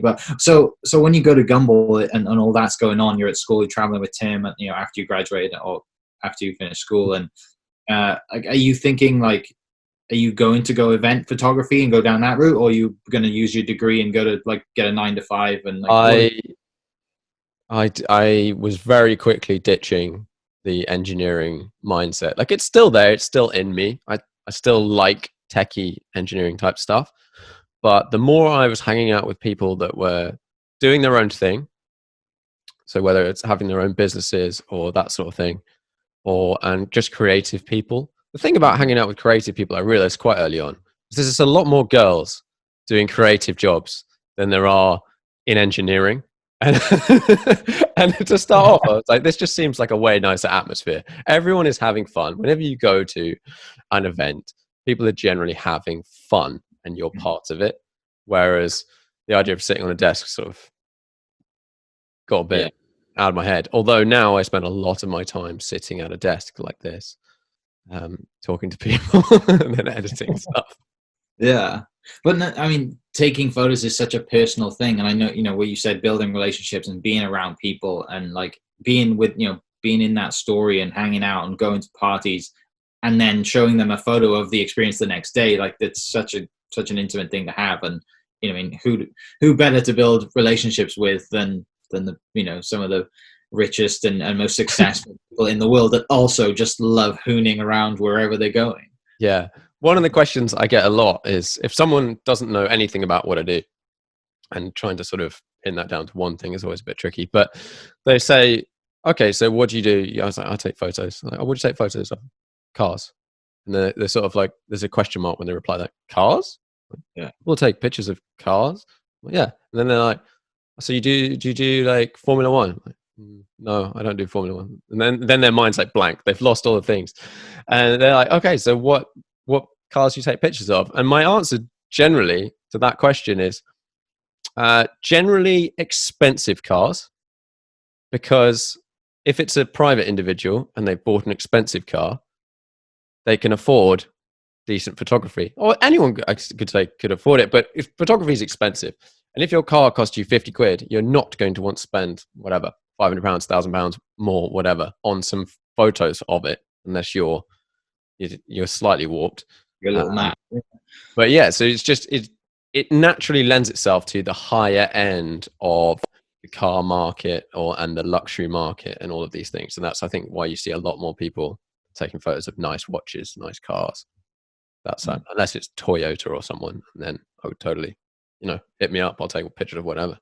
But so when you go to Gumball and all that's going on, you're at school, you're traveling with Tim, and after you graduate or after you finish school, and like, are you thinking like, are you going to go event photography and go down that route, or are you going to use your degree and go to like get a 9 to 5 and like? I was very quickly ditching the engineering mindset. Like, it's still there, it's still in me. I still like techie engineering type stuff, but the more I was hanging out with people that were doing their own thing, so whether it's having their own businesses or that sort of thing, and just creative people. The thing about hanging out with creative people, I realized quite early on, is there's a lot more girls doing creative jobs than there are in engineering. And, and to start off, I was like, this just seems like a way nicer atmosphere. Everyone is having fun. Whenever you go to an event, people are generally having fun and you're part of it. Whereas the idea of sitting on a desk sort of got a bit out of my head. Although now I spend a lot of my time sitting at a desk like this, talking to people and then editing stuff. Yeah. But no, I mean, taking photos is such a personal thing. And I know, what you said, building relationships and being around people and like being with, being in that story and hanging out and going to parties and then showing them a photo of the experience the next day. Like, that's such an intimate thing to have. And, I mean, who better to build relationships with than the, some of the richest and most successful people in the world that also just love hooning around wherever they're going. Yeah. One of the questions I get a lot is if someone doesn't know anything about what I do, and trying to sort of pin that down to one thing is always a bit tricky, but they say, okay, so what do you do? I was like, I take photos. Like, oh, what do you take photos of? Cars. And they're sort of like, there's a question mark when they reply that, cars? Yeah. We'll take pictures of cars. Well, yeah. And then they're like, so do you do like Formula One? Like, no, I don't do Formula One. And then their mind's like blank. They've lost all the things. And they're like, okay, so what cars do you take pictures of? And my answer generally to that question is generally expensive cars, because if it's a private individual and they've bought an expensive car, they can afford decent photography. Or anyone could afford it, but if photography is expensive, and if your car costs you 50 quid, you're not going to want to spend whatever, £500, £1,000 more, whatever, on some photos of it, unless you're slightly warped. You're a little mad. But yeah, so it's just, it naturally lends itself to the higher end of the car market and the luxury market and all of these things. And that's, I think, why you see a lot more people taking photos of nice watches, nice cars. That's unless it's Toyota or someone, and then I would totally, hit me up. I'll take a picture of whatever.